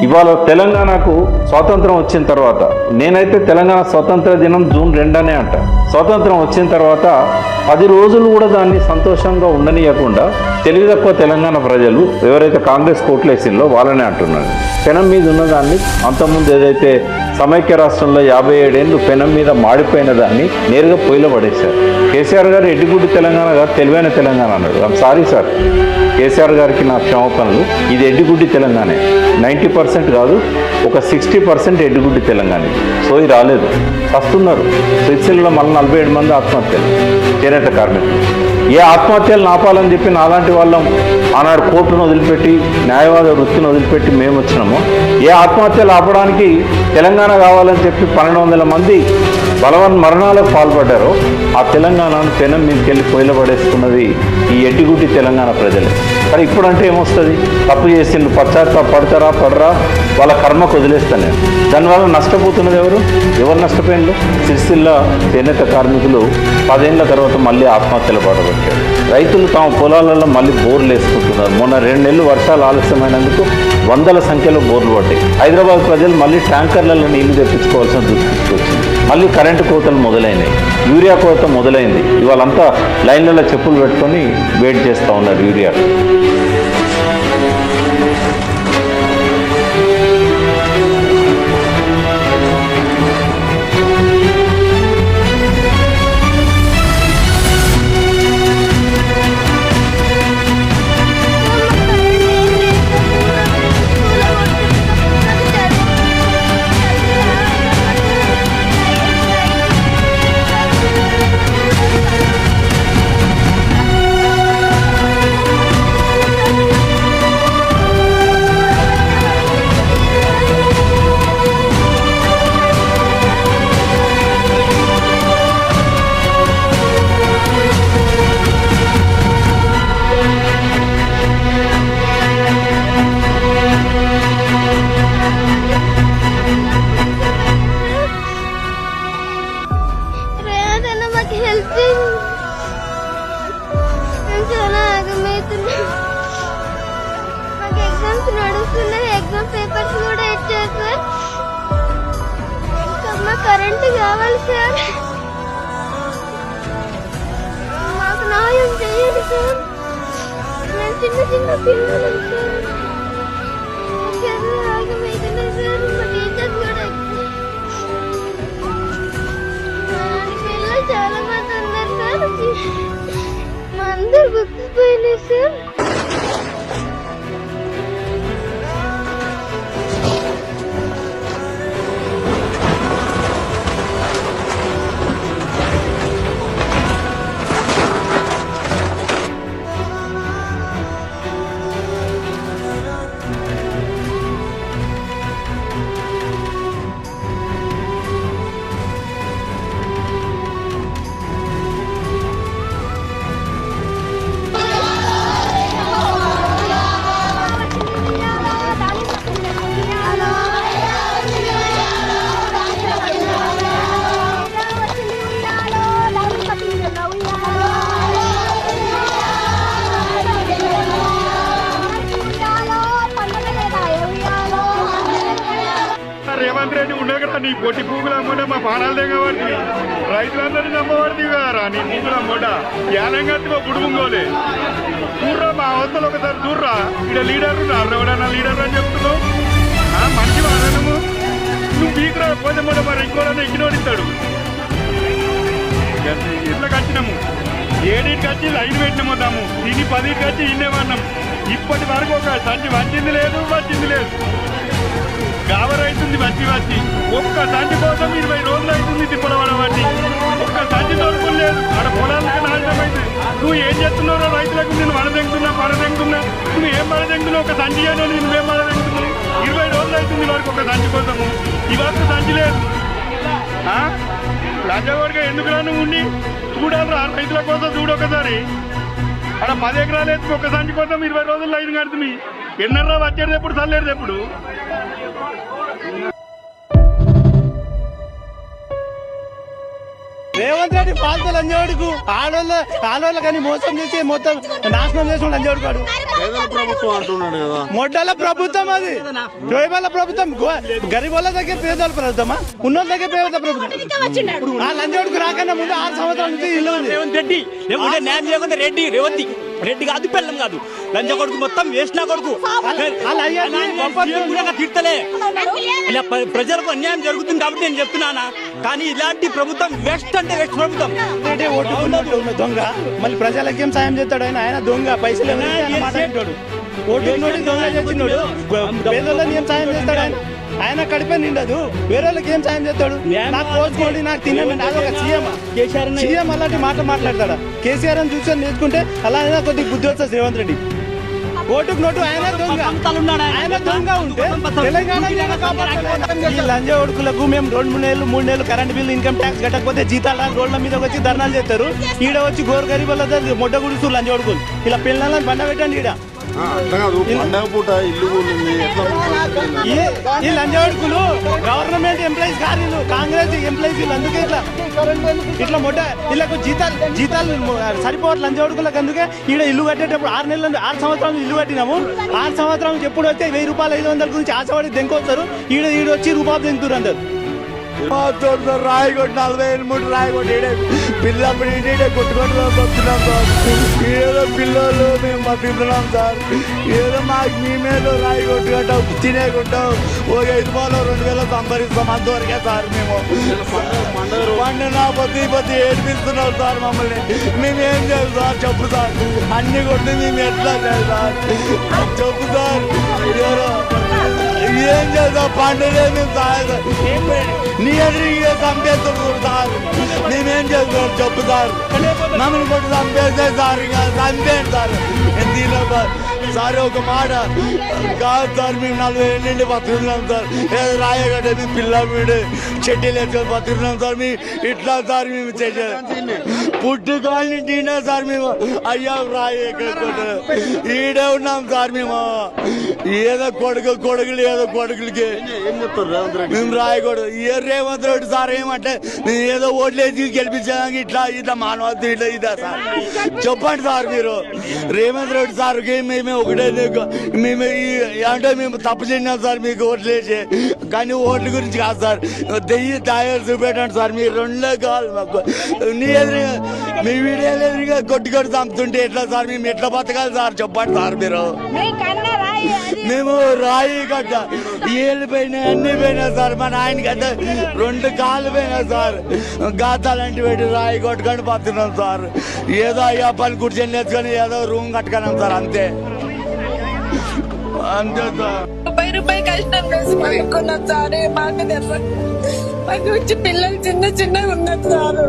ఇవాళ తెలంగాణకు స్వాతంత్రం వచ్చిన తర్వాత, నేనైతే తెలంగాణ స్వాతంత్ర దినం జూన్ 2 అనే అంట. స్వాతంత్రం వచ్చిన తర్వాత 10 రోజులు కూడా దాన్ని సంతోషంగా ఉండనీయకుండా తెలివి తక్కువ తెలంగాణ ప్రజలు ఎవరైతే కాంగ్రెస్ కోట్లేసిందో వాళ్ళనే అంటున్నారు. పెనం మీద ఉన్నదాన్ని, అంతకుముందు ఏదైతే సమైక్య రాష్ట్రంలో 57 ఏళ్ళు పెనం మీద మాడిపోయిన దాన్ని నేరుగా పొయ్యిలో పడేశారు. కేసీఆర్ గారు ఎడ్డిగుడ్డి తెలంగాణ గారు తెలివైన తెలంగాణ అన్నాడు. ఐమ్ సారీ సార్, కేసీఆర్ గారికి నా క్షమాపణలు. ఇది ఎడ్డిగుడ్డి తెలంగాణే, 90% కాదు, ఒక 60% ఎడ్డిగుడ్డి తెలంగాణ. సోయి రాలేదు, వస్తున్నారు. సిరిసిల్లలో మళ్ళీ 47 మంది ఆత్మహత్యలు, చేనేత కార్మికులు. ఏ ఆత్మహత్యలు ఆపాలని చెప్పి నాలాంటి వాళ్ళం ఆనాడు కోర్టును వదిలిపెట్టి, న్యాయవాద వృత్తిని వదిలిపెట్టి మేము వచ్చినామో, ఏ ఆత్మహత్యలు ఆపడానికి తెలంగాణ కావాలని చెప్పి 1200 మంది బలవన్ మరణాలకు పాల్పడ్డారో ఆ తెలంగాణను పెనం మీదకి వెళ్ళి పొయ్యిలో పడేసుకున్నది ఈ ఎడ్డిగుడ్డి తెలంగాణ ప్రజలు. కానీ ఇప్పుడంటే ఏమొస్తుంది? తప్పు చేసిండు, పశ్చాత్తాప పడతారా పడరా, వాళ్ళ కర్మకు వదిలేస్తాను. దానివల్ల నష్టపోతున్నది ఎవరు నష్టపోయిండు? సిరిసిల్ల చేనేత కార్మికులు 10 ఏళ్ల తర్వాత మళ్ళీ ఆత్మహత్యలు పడబట్టారు. రైతులు తమ పొలాలలో మళ్ళీ బోర్లు వేసుకుంటున్నారు. మొన్న 2 నెలలు వర్షాలు ఆలస్యమైనందుకు వందల సంఖ్యలో బోర్లు పడ్డాయి. హైదరాబాద్ ప్రజలు మళ్ళీ ట్యాంకర్లలో నీళ్లు తెప్పించుకోవాల్సిన దుస్థితికి వచ్చింది. మళ్ళీ కరెంటు కోతలు మొదలైనాయి, యూరియా కోత మొదలైంది. ఇవాళంతా లైన్లలో చెప్పులు పెట్టుకొని వెయిట్ చేస్తూ ఉన్నారు యూరియా. ఎగ్జామ్ పేపర్స్ కూడా ఇచ్చారు సార్. మా కరెంట్ కావాలి సార్, మాకు న్యాయం చేయండి సార్. నేను చిన్న పిల్లలు సార్, చదువు ఆగమైతుంది సార్. మా టీచర్స్ కూడా పిల్లలు చాలా మంది ఉన్నారు సార్. మా అందరు గుర్తుపోయినాయి సార్. రేవంత్ రెడ్డి ఉండే కదా నీ పొట్టి పూగులు అమ్మంటే మా పానాలు తెగబడి రైతులందరినీ నమ్మబడి కదా నీ పూగులు అమ్మంట యానంగట్టి మా గుడుముంగోలే చూర్రా మా అవతలు ఒకసారి చూర్రా. ఇక్కడ లీడర్ ఎవడన్నా లీడర్ అని చెప్తున్నావు. మంచి వాడనము నువ్వు పీకురా పోతే మొదట మరి ఇంకోడన్నా ఎక్కినోడిస్తాడు. ఇట్లా కట్టినాము 7కి వచ్చి లైన్ పెట్టినామోద్దాము, దీన్ని 10కి వచ్చి ఇన్నేమన్నాం. ఇప్పటి వరకు ఒక సంచి వచ్చింది లేదు. గాబరైతుంది వచ్చి ఒక్క సంచి కోసం 20 రోజులు అవుతుంది తిప్పడబడబట్టి. ఒక్క సంచి దొరకలు లేదు. ఆడ పొలాలకు నాశనం అవుతుంది. నువ్వు ఏం చేస్తున్నావు రైతులకు? నేను పడదెంగుతున్నా. నువ్వు ఏం పడదెంగుతున్నావు? ఒక సంచి చేయను, నువ్వేం పడదెంగుతున్నావు? 20 రోజులు అవుతుంది వరకు ఒక సంచి కోసము. ఇవరకు సంచి లేదు. లంచగొడిగా ఎందుకురా నువ్వు ఉండి చూడాలరా రైతుల కోసం? చూడొకసారి అక్కడ 10 ఎకరాలు ఎత్తుకు ఒక సంచి కోసం 20 రోజులు లైన్ కడుతుంది. ఎన్నర్రా వచ్చేది ఎప్పుడు, చల్లేరు ఎప్పుడు? రేవంత్ రెడ్డి పాలతో లంజోడుకు ఆడోళ్ళ కానీ మోసం చేసి మొత్తం నాశనం చేసి లంజోడుకాడు. ప్రభుత్వం అంటున్నాడు కదా, మొడ్డల ప్రభుత్వం అది, జోయబాల ప్రభుత్వం. గరీబోళ్ళ దగ్గర పేదల ప్రభుత్వమా, ఉన్నోళ్ళ దగ్గర పేద ప్రభుత్వం. ఆ లంజోడుకు రాకన్నా ముందు 6 సంవత్సరాల నుంచి ఇల్లు ఉంది. రేవంత్ రెడ్డి లేకుంటే న్యాయం చేయకుండా రెడ్డి కాదు, పెళ్ళం కాదు, లంచ కొడుకు మొత్తం వేసిన కొడుకు. తిట్టలే ఇలా ప్రజలకు అన్యాయం జరుగుతుంది కాబట్టి నేను చెప్తున్నానా. కానీ ఇలాంటి ప్రభుత్వం వేస్ట్ అంటే వేస్ట్ ప్రభుత్వం. ఓటుకున్నట్టు దొంగ మళ్ళీ ప్రజలకు ఏం సాయం చేస్తాడు? ఆయన దొంగ, పైసలు మాట్లాడేటోడు. ఓటుకున్నోడు దొంగ చేసినోడు, పేదోళ్ళని ఏం సాయం చేస్తాడు? ఆయన కడిపే నిండదు, వేరే వాళ్ళకి ఏం సాయం చేస్తాడు? నాకు కోసుకోండి, నాకు తినండి, నాకు ఒక సీఎం అలాంటి మాట మాట్లాడతాడా? కేసీఆర్ అని చూసి నేర్చుకుంటే అలా అయినా కొద్దిగా బుద్ధి వస్తుంది రేవంత్ రెడ్డి. ఓటుకు నోటు ఆయన దొంగ ఉంటే తెలంగాణ ఈ లంజ ఓడుకులకు మేము 2-3 నెలలు కరెంట్ బిల్లు, ఇన్కమ్ ట్యాక్స్ కట్టకపోతే జీతాల రోడ్ల మీద వచ్చి ధర్నాలు చేస్తారు. ఈడ వచ్చి గోరు గరీబుల మొట్ట గుడుసు లంజ ఓడుకులు ఇలా పిల్లలను బండ పెట్టండి. ఈడ పండగ పూట ఇల్లు కూలింది. ఈ లంజవాడుకులు గవర్నమెంట్ ఎంప్లాయీస్ కాదు, కాంగ్రెస్ ఎంప్లాయీస్. అందుకే ఇట్లా మొట్ట వీళ్ళకు జీతాలు సరిపోవట్లేదు లంజవాడుకులకు. అందుకే ఈడ ఇల్లు కట్టేటప్పుడు 6 సంవత్సరాలు ఇల్లు కట్టినాము. 6 సంవత్సరాల నుంచి ఎప్పుడు వస్తే 1000 రూపాయలు 500 గురించి ఆశపడి దెంకొస్తారు. ఈడ వచ్చి రూపాయలు దెంకుతారు అందరు. రాయగొట్టు 48 రాయగొట్టు పిల్లప్పుడు ఇంటి కొట్టుకొని వస్తున్నాం సార్. ఏదో పిల్లలు మేము బతుకుతున్నాం సార్. ఏదో మాకు మేమేదో రాయగొట్టు కట్టాం, తినేకుంటాం. ఓ 5 రూపాయలు 2000 సంపాదిస్తాం, అంతవరకే సార్. మేము పండుగ పొద్దు ఏడిపిస్తున్నాం సార్ మమ్మల్ని. మేమేం చేయాలి సార్ చెప్పు సార్? అన్ని కొట్టి మేము ఎట్లా చేయాలి సార్ చెప్పు సార్? ఏం చేద్దాం? పండుగ మేము సార్ నీ ఎదురు చంపేస్తున్నారు సార్. మేమేం చేస్తున్నాం చెప్పు సార్? మమ్మల్ని కొట్టి చంపేస్తే సార్, ఇక చంపేయండి సార్. ఎందుకు సార్ ఒక మాట కాదు సార్. మేము 40 ఏళ్ళ నుండి బతుకుతున్నాం సార్. ఏదో రాయగడ్డ మీ పిల్ల మీడు చెడ్డీలు వేసుకొని బతుకుతున్నాం సార్. మేము ఇట్లా సార్ మేము పుట్టుకోవాలని తిన్నా సార్. మేము అయ్యా రాయ ఈడే ఉన్నాం సార్. మేము ఏదో కొడుకులు ఏదో కొడుకులకి ఏం చెప్తారు రేవంత్ రెడ్డి? మేము రాయకూడదు. ఏ రేవంత్ రెడ్డి సార్ ఏమంటే మేము ఏదో ఓట్లేసి గెలిపించడానికి ఇట్లా మానవత్వం ఇట్లా ఇదా సార్? చెప్పండి సార్ మీరు. రేవంత్ రెడ్డి సార్కి మేము ఒకటే మేము అంటే మేము తప్పు చేసినాం సార్ మీకు ఓట్లేసి. కానీ ఓట్ల గురించి కాదు సార్, దెయ్యి తయారు చూపెట్టండి సార్. మీరు 2 కావాలి మాకు. నీ ఎదురుగా మీ వీడియోలు ఎదురుగా కొట్టి చంపుతుంటే ఎట్లా సార్? మేము ఎట్లా బతకాలి సార్ చెప్పండి సార్ మీరు? మేము రాయి గడ్డ ఏళ్ళు పోయినాయి, అన్ని పోయినా సార్. మా నాయన గడ్డ 2 కాళ్ళు పోయినా సార్. గాతాలంటి పెట్టి రాయి కొట్టుకొని బతున్నాం సార్. ఏదో అయ్యా పని కూర్చొని నేర్చుకొని ఏదో రూమ్ కట్టుకున్నాం సార్. అంతే సార్. రూపాయి కష్టం వేసి పడుకున్నాం సార్. మాకు మాకు వచ్చి పిల్లలు చిన్న ఉన్నారు సార్.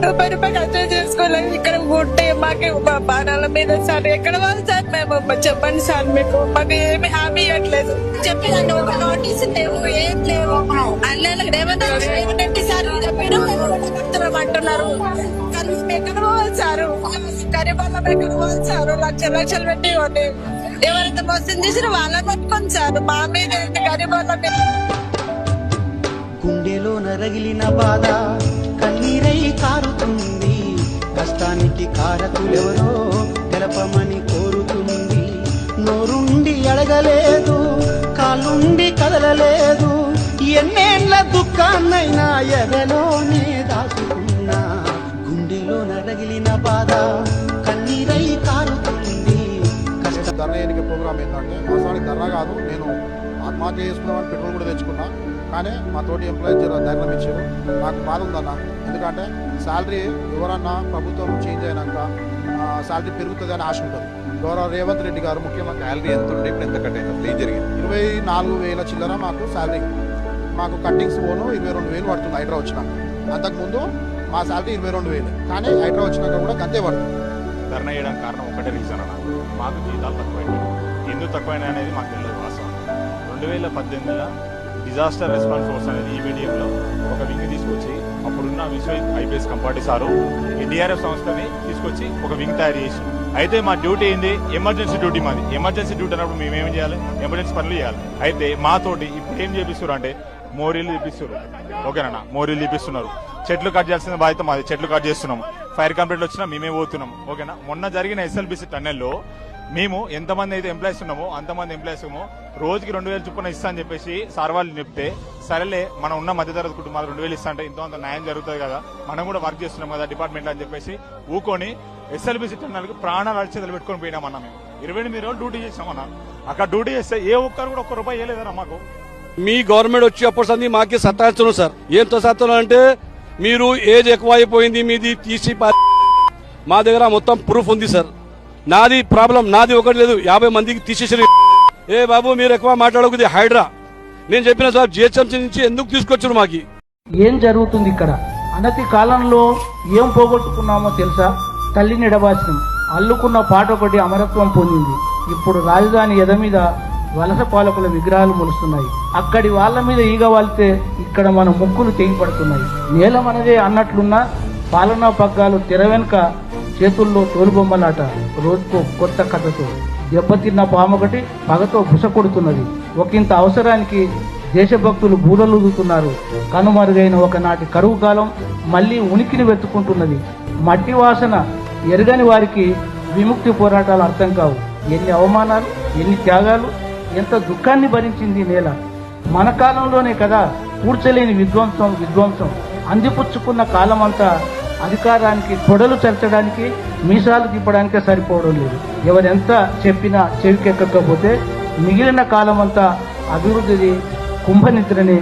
రూపాయి కష్టం చేసుకోలేదు. ఇక్కడ పుట్టే మాకు బాణాల మీద సార్. ఎక్కడ వాళ్ళు సార్? మేము చెప్పండి సార్. మీకు మాకు ఏమి హామీ ఇవ్వట్లేదు. చెప్పినండి ఒక నోటీస్ లేవు, ఏం లేవు. అన్నయ్యలకు రేవంత్ సార్ చెప్పారు మేము అంటున్నారు. కానీ ఎక్కడ పోవాలి సార్? గరీబాల ఎక్కడ పోవాలి సార్? లక్షలు పెట్టి ఎవరైతే మోసం చేసిన వాళ్ళని పట్టుకొని సార్. మా మీద గరీబాల మీద గుండెలో నరగిలిన బాధ కన్నీరై కారుతుంది. కష్టానికి కారకులెవరో తెలపమని కోరుతుంది. నోరుండి అడగలేదు, కాలుండి కదలలేదు. ఎన్నేళ్ల దుఃఖాన్నైనా ఎదలోనే దాచుకున్నా. గుండెలో నరగిలిన బాధ కన్నీరై కారుతుంది. ధర్నా ఎన్నిక ప్రోగ్రామ్ ఏంటంటే వాస్తవానికి ధర్నా కాదు, నేను ఆత్మహత్య చేసుకున్నామని పెట్రోల్ కూడా తెచ్చుకున్నా. కానీ మా తోటి ఎంప్లాయీస్ ధైర్యం ఇచ్చారు. నాకు బాధ ఉందన్న, ఎందుకంటే శాలరీ ఎవరన్నా ప్రభుత్వం చేంజ్ అయినాక శాలరీ పెరుగుతుంది అని ఆశ ఉంటుంది. గౌరవ రేవంత్ రెడ్డి గారు ముఖ్యమంత్రి శాలరీ ఎంత ఉండే ఇప్పుడు ఎంత కట్ అయింది? ఏం జరిగింది? 24,000 చిల్లర మాకు శాలరీ. మాకు కట్టింగ్స్ పోను 22,000 పడుతుంది హైడ్రా వచ్చినాక. అంతకుముందు మా శాలరీ 22,000, కానీ హైడ్రా వచ్చినాక కూడా అంతే పడుతుంది. ధర్నా చేయడానికి కారణం ఒకటే రీజన్ అన్న, మాకు జీతాలు తక్కువైనాయి. ఎందుకు తక్కువైనాయి అనేది మాకు తెలియదు వాస్తవం. 2018లో డిజాస్టర్ రెస్పాన్స్ ఫోర్స్ అనేది ఈబీడీఎంలో ఒక వింగ్ తీసుకొచ్చి అప్పుడున్న విశ్వ ఐపీఎస్ కంపార్టీ సారు ఎన్డీఆర్ఎఫ్ సంస్థని తీసుకొచ్చి ఒక వింగ్ తయారు చేసి, అయితే మా డ్యూటీ ఏంది? ఎమర్జెన్సీ డ్యూటీ మాది. ఎమర్జెన్సీ డ్యూటీ అన్నప్పుడు మేము ఏం చేయాలి? ఎమర్జెన్సీ పనులు చేయాలి. అయితే మాతోటి ఇప్పుడు ఏం చేపిస్తారు అంటే మోరీలు తీపిస్తారు. ఓకేనా? మోరీలు తీపిస్తున్నారు. చెట్లు కట్ చేయాల్సిన బాధ్యత మాది, చెట్లు కట్ చేస్తున్నాం. ఫైర్ కంప్లైంట్లు వచ్చినా మేమే పోతున్నాం. ఓకేనా, మొన్న జరిగిన ఎస్ఎల్బిసి టన్నెల్లో మేము ఎంతమంది అయితే ఎంప్లాయీస్ ఉన్నామో అంతమంది ఎంప్లాయీస్ రోజుకి 2000 చొప్పున ఇస్తా అని చెప్పేసి సార్ వాళ్ళు చెప్తే, సరేలే మనం ఉన్న మధ్యతరగతి కుటుంబాలు 2000 ఇస్తా అంటే ఇంత న్యాయం జరుగుతుంది కదా, మనం కూడా వర్క్ చేస్తున్నాం కదా డిపార్ట్మెంట్ అని చెప్పేసి ఊకొని ఎస్ఎల్బిసి టన్నెల్కి ప్రాణాలు అడిచేదలు పెట్టుకొని పోయినామన్నా. మేము 28 రోజులు డ్యూటీ చేసామన్నా. అక్కడ డ్యూటీ చేస్తే ఏ ఒక్కరు కూడా ₹1 వేయలేదన్నా మాకు. మీ గవర్నమెంట్ వచ్చి అప్పుడు మాకే సత్తాస్తున్నాం సార్. ఏం సత్తాస్తున్నాం అంటే మీరు ఏజ్ ఎక్కువ అయిపోయింది మీది తీసి మా దగ్గర మొత్తం ప్రూఫ్ ఉంది సార్. నాది ప్రాబ్లం నాది ఒకటి లేదు, 50 మందికి తీసేసారు. ఏ బాబు మీరు ఎక్కువ మాట్లాడకూడదు హైడ్రా. నేను చెప్పిన సార్ జిహెచ్ఎంసీ నుంచి ఎందుకు తీసుకొచ్చారు మాకి. ఏం జరుగుతుంది ఇక్కడ? అనతి కాలంలో ఏం పోగొట్టుకున్నామో తెలుసా? తల్లిని ఎడబాసినం, అల్లుకున్న పాట ఒకటి అమరత్వం పొందింది. ఇప్పుడు రాజధాని ఎద మీద వలస పాలకుల విగ్రహాలు మొలుస్తున్నాయి. అక్కడి వాళ్ళ మీద ఈగ వాలితే ఇక్కడ మన ముక్కులు తెగిపడుతున్నాయి. నేల మనదే అన్నట్లున్న పాలనా పగ్గాలు తెర వెనుక చేతుల్లో తోలుబొమ్మలాట. రోజుకో కొత్త కథతో దెబ్బతిన్న పామొకటి పగతో బుస కొడుతున్నది. ఒకంత అవసరానికి దేశభక్తులు బూరలుదుతున్నారు. కనుమరుగైన ఒకనాటి కరువు కాలం మళ్లీ ఉనికిని వెతుకుంటున్నది. మట్టి వాసన ఎరగని వారికి విముక్తి పోరాటాలు అర్థం కావు. ఎన్ని అవమానాలు, ఎన్ని త్యాగాలు, ఎంత దుఃఖాన్ని భరించింది నేల. మన కాలంలోనే కదా కూర్చలేని విధ్వంసం అందిపుచ్చుకున్న కాలమంతా అధికారానికి తొడలు చర్చడానికి, మీసాలు తిప్పడానికే సరిపోవడం లేదు. ఎవరెంత చెప్పినా చెవికెక్కకపోతే మిగిలిన కాలమంతా అభివృద్ధిది కుంభనిద్రని.